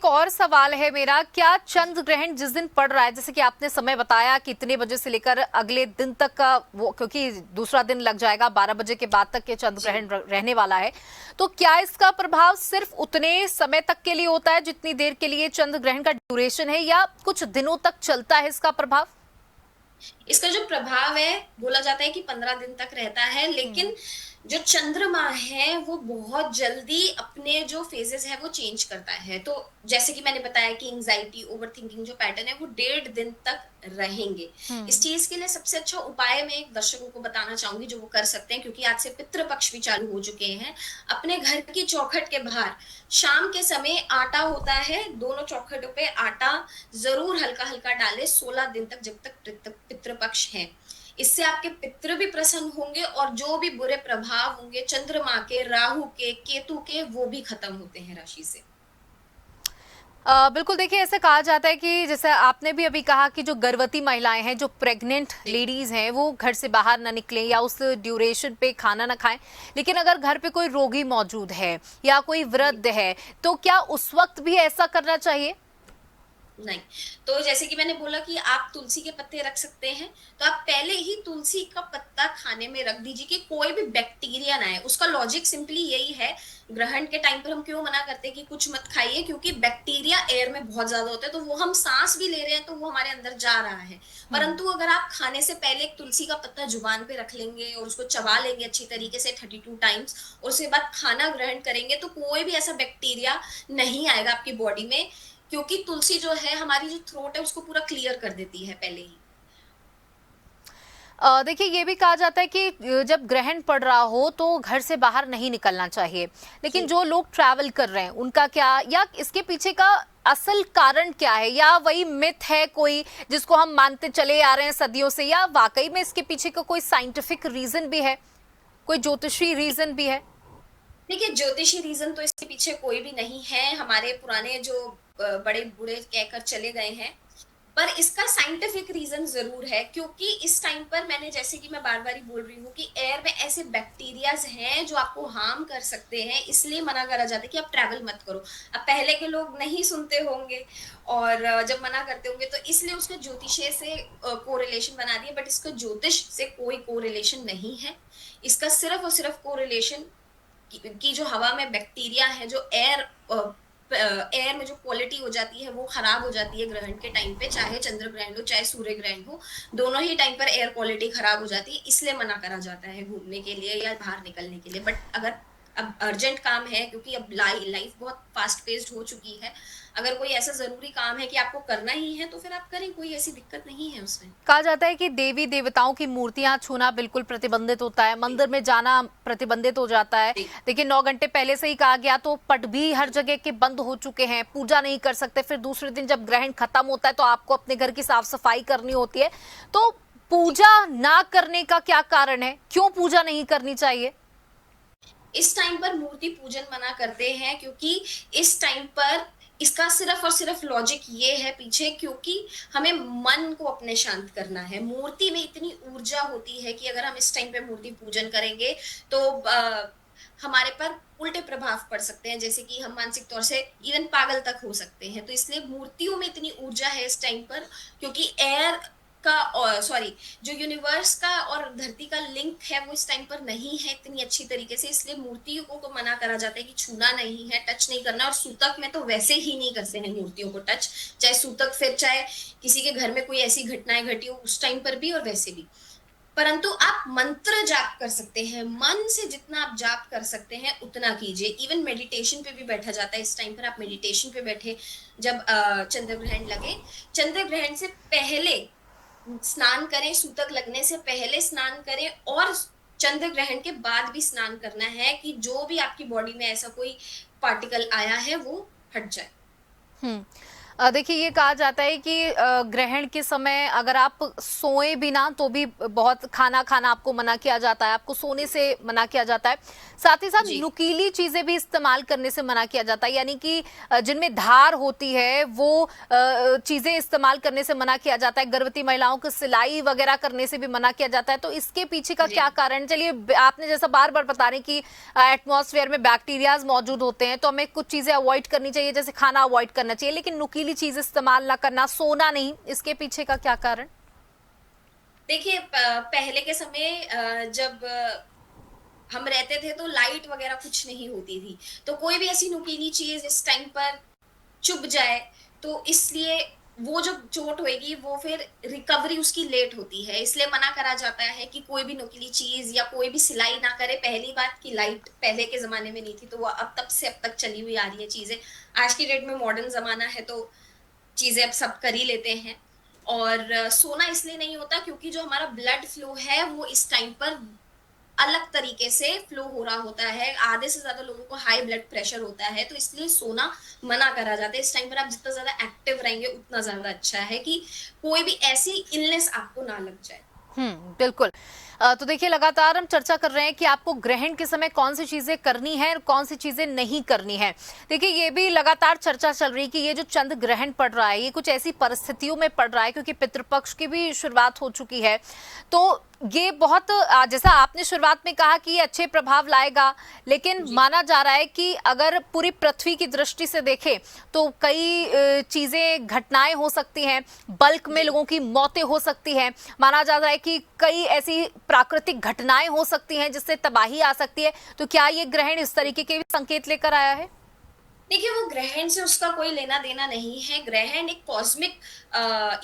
एक और सवाल है मेरा, क्या चंद्र ग्रहण जिस दिन पड़ रहा है, जैसे कि आपने समय बताया कि इतने बजे से लेकर अगले दिन तक का वो, क्योंकि दूसरा दिन लग जाएगा, 12 बजे के बाद तक के चंद्र ग्रहण रहने वाला है, तो क्या इसका प्रभाव सिर्फ उतने समय तक के लिए होता है जितनी देर के लिए चंद्र ग्रहण का ड्यूरेशन है, या कुछ दिनों तक चलता है इसका प्रभाव? इसका जो प्रभाव है, बोला जाता है कि 15 दिन तक रहता है, लेकिन जो चंद्रमा है वो बहुत जल्दी अपने जो फेजेस है वो चेंज करता है। तो जैसे कि मैंने बताया कि एंजाइटी, ओवरथिंकिंग जो पैटर्न है वो 1.5 दिन तक रहेंगे। इस चीज के लिए सबसे अच्छा उपाय मैं एक दर्शकों को बताना चाहूंगी जो वो कर सकते हैं, क्योंकि आज से पितृपक्ष भी चालू हो चुके हैं। अपने घर की चौखट के बाहर शाम के समय आटा होता है, दोनों चौखटों पे आटा जरूर हल्का हल्का डाले 16 दिन तक, जब तक पितृपक्ष है। इससे आपके पितृ भी प्रसन्न होंगे और जो भी बुरे प्रभाव होंगे चंद्रमा के, राहु के, केतु के, वो भी खत्म होते हैं राशि से। बिल्कुल, देखिए ऐसे कहा जाता है कि जैसे आपने भी अभी कहा कि जो गर्भवती महिलाएं हैं, जो प्रेग्नेंट लेडीज हैं, वो घर से बाहर ना निकलें या उस ड्यूरेशन पे खाना ना खाएं। लेकिन अगर घर पे कोई रोगी मौजूद है या कोई वृद्ध है, तो क्या उस वक्त भी ऐसा करना चाहिए? नहीं। तो जैसे कि मैंने बोला कि आप तुलसी के पत्ते रख सकते हैं, तो आप पहले ही तुलसी का पत्ता खाने में रख दीजिए कि कोई भी बैक्टीरिया ना आए। उसका लॉजिक सिंपली यही है, ग्रहण के टाइम पर हम क्यों मना करते हैं कि कुछ मत खाइए, क्योंकि बैक्टीरिया एयर में बहुत ज्यादा होता है, तो वो हम सांस भी ले रहे हैं तो वो हमारे अंदर जा रहा है। परंतु अगर आप खाने से पहले एक तुलसी का पत्ता जुबान पे रख लेंगे और उसको चबा लेंगे अच्छी तरीके से 32 टाइम्स, और उसके बाद खाना ग्रहण करेंगे, तो कोई भी ऐसा बैक्टीरिया नहीं आएगा आपकी बॉडी में, क्योंकि तुलसी जो है हमारी जो थ्रोट है उसको पूरा क्लियर कर देती है पहले ही। देखिए ये भी कहा जाता है कि जब ग्रहण पड़ रहा हो तो घर से बाहर नहीं निकलना चाहिए, लेकिन जो लोग ट्रैवल कर रहे हैं उनका क्या, या इसके पीछे का असल कारण क्या है, या वही मिथ है कोई जिसको हम मानते चले आ रहे हैं सदियों से, या वाकई में इसके पीछे का कोई साइंटिफिक रीजन भी है, कोई ज्योतिषी रीजन भी है? देखिए, ज्योतिषी रीजन तो इसके पीछे कोई भी नहीं है, हमारे पुराने जो बड़े बूढ़े कहकर चले गए हैं। पर इसका साइंटिफिक रीजन जरूर है, क्योंकि इस टाइम पर मैंने, जैसे कि मैं बार बार ही बोल रही हूँ कि एयर में ऐसे बैक्टीरियाज हैं जो आपको हार्म कर सकते हैं, इसलिए मना करा जाता है कि आप ट्रैवल मत करो। अब पहले के लोग नहीं सुनते होंगे और जब मना करते होंगे तो इसलिए उसका ज्योतिषीय से कोरिलेशन बना दिया, बट इसका ज्योतिष से कोई कोरिलेशन नहीं है। इसका सिर्फ और सिर्फ कोरिलेशन की जो हवा में बैक्टीरिया है, जो एयर में जो क्वालिटी हो जाती है वो खराब हो जाती है ग्रहण के टाइम पे, चाहे चंद्र ग्रहण हो चाहे सूर्य ग्रहण हो, दोनों ही टाइम पर एयर क्वालिटी खराब हो जाती है, इसलिए मना करा जाता है घूमने के लिए या बाहर निकलने के लिए। बट अगर अब अर्जेंट काम है, क्योंकि अब लाइफ बहुत फास्ट पेस्ड हो चुकी है, अगर कोई ऐसा जरूरी काम है कि आपको करना ही है तो फिर आप करें, कोई ऐसी दिक्कत नहीं है उसमें। कहा जाता है कि देवी देवताओं की मूर्तियां छूना बिल्कुल प्रतिबंधित होता है, मंदिर में जाना प्रतिबंधित हो जाता है। देखिए 9 घंटे पहले से ही कहा गया, तो पट भी हर जगह के बंद हो चुके हैं, पूजा नहीं कर सकते। फिर दूसरे दिन जब ग्रहण खत्म होता है तो आपको अपने घर की साफ सफाई करनी होती है। तो पूजा ना करने का क्या कारण है, क्यों पूजा नहीं करनी चाहिए? इस टाइम पर मूर्ति पूजन मना करते हैं, क्योंकि इस टाइम पर इसका सिर्फ और सिर्फ लॉजिक ये है पीछे, क्योंकि हमें मन को अपने शांत करना है। मूर्ति में इतनी ऊर्जा होती है कि अगर हम इस टाइम पे मूर्ति पूजन करेंगे तो हमारे पर उल्टे प्रभाव पड़ सकते हैं, जैसे कि हम मानसिक तौर से इवन पागल तक हो सकते हैं। तो इसलिए मूर्तियों में इतनी ऊर्जा है इस टाइम पर, क्योंकि एयर का और सॉरी जो यूनिवर्स का और धरती का लिंक है वो इस टाइम पर नहीं है इतनी अच्छी तरीके से, इसलिए मूर्तियों को मना करा जाता है कि छूना नहीं है, टच नहीं करना। और सूतक में तो वैसे ही नहीं करते हैं मूर्तियों को टच, चाहे सूतक, फिर चाहे किसी के घर में कोई ऐसी घटनाएं घटी हो उस टाइम पर भी और वैसे भी। परंतु आप मंत्र जाप कर सकते हैं, मन से जितना आप जाप कर सकते हैं उतना कीजिए। इवन मेडिटेशन पे भी बैठा जाता है इस टाइम पर, आप मेडिटेशन पे बैठे जब चंद्र ग्रहण लगे, चंद्र ग्रहण से पहले स्नान करें, सूतक लगने से पहले स्नान करें, और चंद्र ग्रहण के बाद भी स्नान करना है कि जो भी आपकी बॉडी में ऐसा कोई पार्टिकल आया है वो हट जाए। देखिए ये कहा जाता है कि ग्रहण के समय अगर आप सोए भी ना तो भी बहुत खाना खाना आपको मना किया जाता है, आपको सोने से मना किया जाता है। साथ ही साथ जी नुकीली चीजें भी इस्तेमाल करने से मना किया जाता है, यानी कि जिनमें धार होती है वो चीजें इस्तेमाल करने से मना किया जाता है। गर्भवती महिलाओं को सिलाई वगैरह करने से भी मना किया जाता है। तो इसके पीछे का जी क्या कारण? चलिए, आपने जैसा बार बार बता रहे कि एटमॉस्फेयर में बैक्टीरियाज मौजूद होते हैं, तो हमें कुछ चीजें अवॉइड करनी चाहिए, जैसे खाना अवॉइड करना चाहिए, लेकिन नुकीली चीज इस्तेमाल ना करना, सोना नहीं, इसके पीछे का क्या कारण? देखिए, पहले के समय जब हम रहते थे तो लाइट वगैरह कुछ नहीं होती थी, तो कोई भी ऐसी नुकीली चीज इस टाइम पर चुभ जाए तो इसलिए वो जो चोट होएगी वो फिर रिकवरी उसकी लेट होती है, इसलिए मना करा जाता है कि कोई भी नुकीली चीज या कोई भी सिलाई ना करे। पहली बात कि लाइट पहले के जमाने में नहीं थी, तो वो अब तब से अब तक चली हुई आ रही है चीजें। आज की डेट में मॉडर्न जमाना है तो चीजें अब सब कर ही लेते हैं। और सोना इसलिए नहीं होता क्योंकि जो हमारा ब्लड फ्लो है वो इस टाइम पर अलग तरीके से फ्लो हो रहा होता है। आधे से ज्यादा लोगों को हाई ब्लड प्रेशर होता है, तो इसलिए सोना मना करा जाता है। इस टाइम पर आप जितना ज्यादा एक्टिव रहेंगे उतना ज्यादा अच्छा है कि कोई भी ऐसी इलनेस आपको ना लग जाए। बिल्कुल। तो देखिए, लगातार हम चर्चा कर रहे हैं कि आपको ग्रहण के समय कौन सी चीजें करनी है और कौन सी चीजें नहीं करनी है। देखिए, ये भी लगातार चर्चा चल रही है कि ये जो चंद्र ग्रहण पड़ रहा है, ये कुछ ऐसी परिस्थितियों में पड़ रहा है क्योंकि पितृपक्ष की भी शुरुआत हो चुकी है। तो ये बहुत जैसा आपने शुरुआत में कहा कि ये अच्छे प्रभाव लाएगा, लेकिन माना जा रहा है कि अगर पूरी पृथ्वी की दृष्टि से देखें तो कई चीजें, घटनाएं हो सकती हैं, बल्क में लोगों की मौतें हो सकती हैं। माना जा रहा है कि कई ऐसी प्राकृतिक घटनाएं हो सकती हैं जिससे तबाही आ सकती है। तो क्या ये ग्रहण इस तरीके के भी संकेत लेकर आया है? देखिए, वो ग्रहण से उसका कोई लेना देना नहीं है। ग्रहण एक कॉस्मिक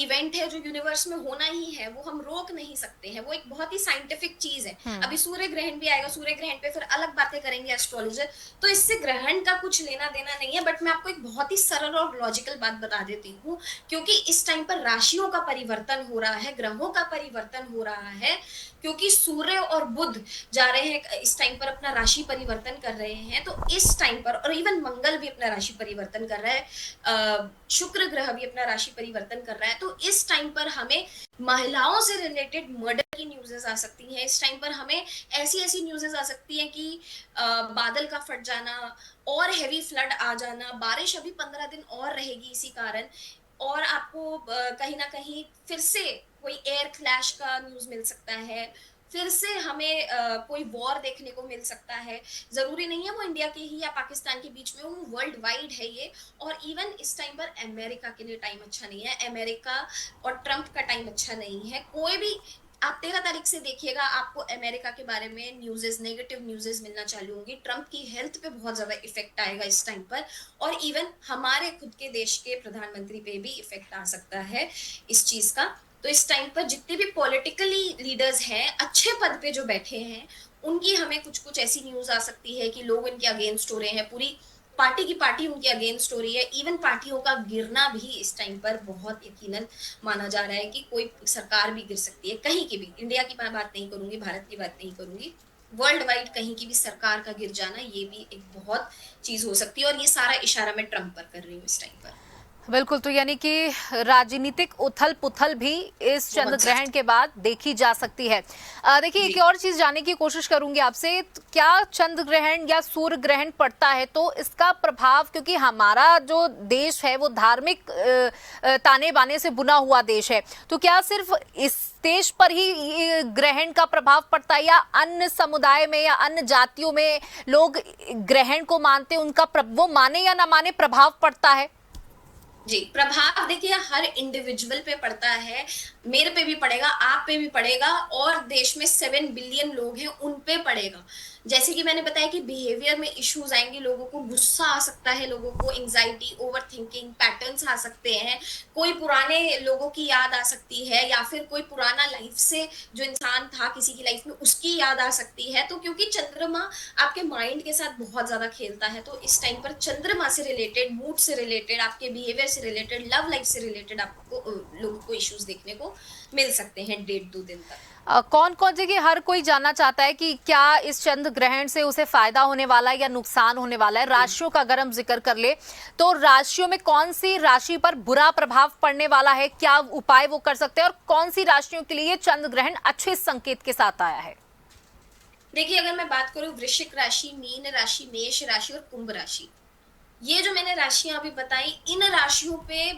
इवेंट है जो यूनिवर्स में होना ही है, वो हम रोक नहीं सकते हैं। वो एक बहुत ही साइंटिफिक चीज है। अभी सूर्य ग्रहण भी आएगा, सूर्य ग्रहण पे फिर अलग बातें करेंगे एस्ट्रोलॉजर, तो इससे ग्रहण का कुछ लेना देना नहीं है। बट मैं आपको एक बहुत ही सरल और लॉजिकल बात बता देती हूँ, क्योंकि इस टाइम पर राशियों का परिवर्तन हो रहा है, ग्रहों का परिवर्तन हो रहा है, क्योंकि सूर्य और बुध जा रहे हैं इस टाइम पर अपना राशि परिवर्तन कर रहे हैं। तो इस टाइम पर, और इवन मंगल भी अपना राशि परिवर्तन कर रहा है, शुक्र ग्रह भी अपना राशि परिवर्तन कर रहा है। तो इस टाइम पर हमें महिलाओं से रिलेटेड मर्डर की न्यूज़ेस आ सकती हैं। इस टाइम पर हमें ऐसी ऐसी न्यूज़ेस आ सकती हैं कि बादल का फट जाना और हेवी फ्लड आ जाना, बारिश अभी 15 दिन और रहेगी इसी कारण। और आपको कहीं ना कहीं फिर से कोई एयर क्लैश का न्यूज़ मिल सकता है, फिर से हमें कोई वॉर देखने को मिल सकता है। ज़रूरी नहीं है वो इंडिया के ही या पाकिस्तान के बीच में हो, वो वर्ल्ड वाइड है ये। और इवन इस टाइम पर अमेरिका के लिए टाइम अच्छा नहीं है, अमेरिका और ट्रंप का टाइम अच्छा नहीं है। कोई भी आप 13 तारीख से देखिएगा, आपको अमेरिका के बारे में न्यूज़ेस, नेगेटिव न्यूज़ेस मिलना चालू होंगी। ट्रंप की हेल्थ पे बहुत ज़्यादा इफेक्ट आएगा इस टाइम पर, और इवन हमारे खुद के देश के प्रधानमंत्री पे भी इफेक्ट आ सकता है इस चीज़ का। तो इस टाइम पर जितने भी पॉलिटिकली लीडर्स हैं, अच्छे पद पे जो बैठे हैं, उनकी हमें कुछ कुछ ऐसी न्यूज़ आ सकती है कि लोग इनके अगेंस्ट हो रहे हैं, पूरी पार्टी की पार्टी उनके अगेंस्ट हो रही है। इवन पार्टियों का गिरना भी इस टाइम पर बहुत यकीनन माना जा रहा है कि कोई सरकार भी गिर सकती है, कहीं की भी। इंडिया की मैं बात नहीं करूंगी, भारत की बात नहीं करूंगी, वर्ल्ड वाइड कहीं की भी सरकार का गिर जाना, ये भी एक बहुत चीज हो सकती है। और ये सारा इशारा मैं ट्रंप पर कर रही हूँ इस टाइम पर। बिल्कुल। तो यानी कि राजनीतिक उथल पुथल भी इस चंद्र बहुत ग्रहण के बाद देखी जा सकती है। देखिए, जी एक और चीज जानने की कोशिश करूंगी आपसे, क्या चंद्र ग्रहण या सूर्य ग्रहण पड़ता है तो इसका प्रभाव, क्योंकि हमारा जो देश है वो धार्मिक ताने बाने से बुना हुआ देश है, तो क्या सिर्फ इस देश पर ही ये ग्रहण का प्रभाव पड़ता है या अन्य समुदाय में या अन्य जातियों में लोग ग्रहण को मानते हैं, उनका वो माने या ना माने प्रभाव पड़ता है? जी, प्रभाव देखिए हर इंडिविजुअल पे पड़ता है, मेरे पे भी पड़ेगा, आप पे भी पड़ेगा, और देश में 7 बिलियन लोग हैं उन पे पड़ेगा। जैसे कि मैंने बताया कि बिहेवियर में इश्यूज आएंगे, लोगों को गुस्सा आ सकता है, लोगों को एंजाइटी, ओवर थिंकिंग पैटर्न्स आ सकते हैं, कोई पुराने लोगों की याद आ सकती है, या फिर कोई पुराना लाइफ से जो इंसान था किसी की लाइफ में उसकी याद आ सकती है। तो क्योंकि चंद्रमा आपके माइंड के साथ बहुत ज्यादा खेलता है, तो इस टाइम पर चंद्रमा से रिलेटेड, मूड से रिलेटेड, आपके बिहेवियर से रिलेटेड, लव लाइफ से रिलेटेड आपको लोगों को इश्यूज देखने को मिल सकते हैं 1.5-2 दिन तक। कौन कौन से, कि हर कोई जानना चाहता है कि क्या इस चंद्र ग्रहण से उसे फायदा होने वाला है या नुकसान होने वाला है। राशियों का अगर हम जिक्र कर ले तो राशियों में कौन सी राशि पर बुरा प्रभाव पड़ने वाला है, क्या उपाय वो कर सकते हैं, और कौन सी राशियों के लिए चंद्र ग्रहण अच्छे संकेत के साथ आया है? देखिए, अगर मैं बात करूँ वृश्चिक राशि, मीन राशि, मेष राशि और कुंभ राशि, ये जो मैंने राशियाँ अभी बताई, इन राशियों पे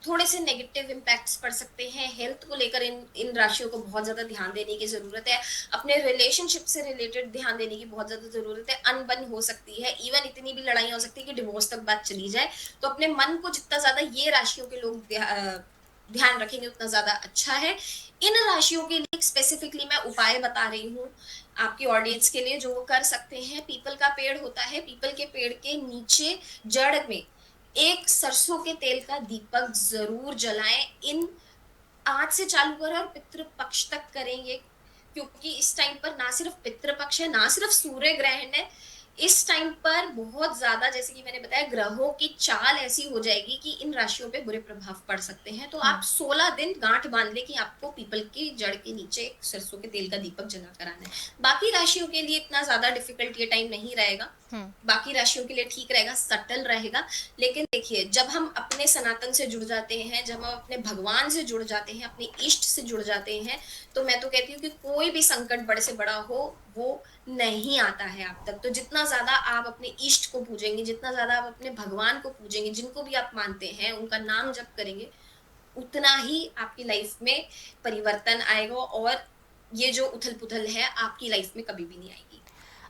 थोड़े से नेगेटिव इम्पैक्ट्स पड़ सकते हैं। हेल्थ को लेकर इन इन राशियों को बहुत ज़्यादा ध्यान देने की ज़रूरत है। अपने रिलेशनशिप से रिलेटेड ध्यान देने की बहुत ज़्यादा ज़रूरत है। अनबन हो सकती है, इवन इतनी भी लड़ाइयाँ हो सकती है कि डिवोर्स तक बात चली जाए। तो अपने मन को जितना ज़्यादा ये राशियों के लोग ध्यान रखेंगे उतना ज़्यादा अच्छा है। इन राशियों के लिए स्पेसिफिकली मैं उपाय बता रही हूँ आपकी ऑडियंस के लिए, जो वो कर सकते हैं। पीपल का पेड़ होता है, पीपल के पेड़ के नीचे जड़ में एक सरसों के तेल का दीपक ज़रूर जलाएँ। इन आज से चालू करें और पितृ पक्ष तक करेंगे, क्योंकि इस टाइम पर ना सिर्फ पितृ पक्ष है, ना सिर्फ सूर्य ग्रहण है, इस टाइम पर बहुत ज्यादा, जैसे कि मैंने बताया, ग्रहों की चाल ऐसी हो जाएगी कि इन राशियों पे बुरे प्रभाव पड़ सकते हैं। तो आप 16 दिन गांठ बांध ले कि आपको पीपल की जड़ के नीचे एक सरसों के तेल का दीपक जला कर आना है। बाकी राशियों के लिए इतना ज्यादा डिफिकल्ट ये टाइम नहीं रहेगा, बाकी राशियों के लिए ठीक रहेगा, सटल रहेगा। लेकिन देखिए, जब हम अपने सनातन से जुड़ जाते हैं, जब हम अपने भगवान से जुड़ जाते हैं, अपने इष्ट से जुड़ जाते हैं, तो मैं तो कहती हूँ कि कोई भी संकट बड़े से बड़ा हो, वो नहीं आता है आप तक। तो जितना ज्यादा आप अपने इष्ट को पूजेंगे, जितना ज्यादा आप अपने भगवान को पूजेंगे, जिनको भी आप मानते हैं, उनका नाम जप करेंगे, उतना ही आपकी लाइफ में परिवर्तन आएगा, और ये जो उथल पुथल है आपकी लाइफ में कभी भी नहीं आएगी।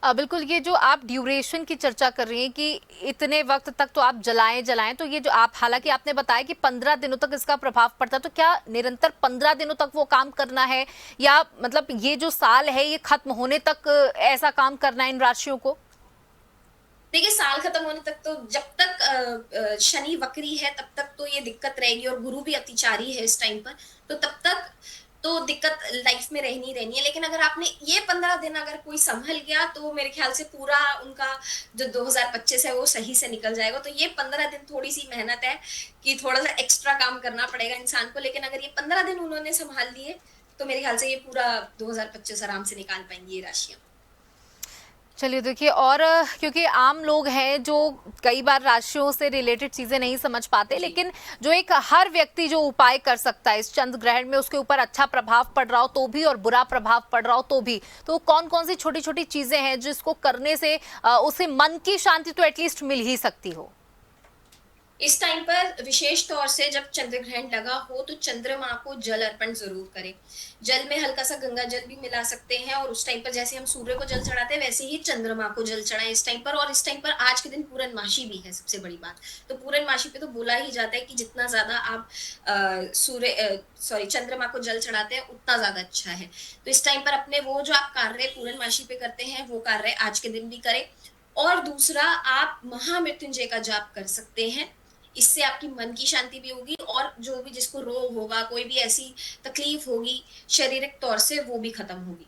बिल्कुल, ये जो आप ड्यूरेशन की चर्चा कर रही हैं कि इतने वक्त तक तो आप जलाएं जलाएं, तो ये जो आप, हालांकि आपने बताया कि 15 दिनों तक इसका प्रभाव पड़ता है, तो क्या निरंतर 15 दिनों तक वो काम करना है, या मतलब ये जो साल है ये खत्म होने तक ऐसा काम करना है इन राशियों को? देखिए, साल खत्म होने तक तो, जब तक शनि वक्री है तब तक तो ये दिक्कत रहेगी, और गुरु भी अतिचारी है इस टाइम पर, तो तब तक तो दिक्कत लाइफ में रहनी रहनी है। लेकिन अगर आपने ये 15 दिन अगर कोई संभल गया, तो मेरे ख्याल से पूरा उनका जो 2025 है वो सही से निकल जाएगा। तो ये 15 दिन थोड़ी सी मेहनत है कि थोड़ा सा एक्स्ट्रा काम करना पड़ेगा इंसान को, लेकिन अगर ये 15 दिन उन्होंने संभाल लिए, तो मेरे ख्याल से ये पूरा 2025 आराम से निकाल पाएंगी ये राशियां। चलिए देखिए, और क्योंकि आम लोग हैं जो कई बार राशियों से रिलेटेड चीजें नहीं समझ पाते, लेकिन जो एक हर व्यक्ति जो उपाय कर सकता है इस चंद्र ग्रहण में, उसके ऊपर अच्छा प्रभाव पड़ रहा हो तो भी और बुरा प्रभाव पड़ रहा हो तो भी, तो कौन कौन सी छोटी छोटी चीजें हैं जिसको करने से उसे मन की शांति तो एटलीस्ट मिल ही सकती हो? इस टाइम पर विशेष तौर से जब चंद्र ग्रहण लगा हो, तो चंद्रमा को जल अर्पण जरूर करें। जल में हल्का सा गंगा जल भी मिला सकते हैं, और उस टाइम पर जैसे हम सूर्य को जल चढ़ाते हैं, वैसे ही चंद्रमा को जल चढ़ाएं इस टाइम पर। और इस टाइम पर आज के दिन पूर्णमासी भी है, सबसे बड़ी बात। तो पूर्णमासी पे तो बोला ही जाता है कि जितना ज्यादा आप चंद्रमा को जल चढ़ाते हैं, उतना ज्यादा अच्छा है। तो इस टाइम पर अपने वो जो आप कार्य पूर्णमासी पे करते हैं, वो कार्य आज के दिन भी करें। और दूसरा, आप महामृत्युंजय का जाप कर सकते हैं। इससे आपकी मन की शांति भी होगी, और जो भी जिसको रोग होगा, कोई भी ऐसी तकलीफ होगी शारीरिक तौर से, वो भी खत्म होगी।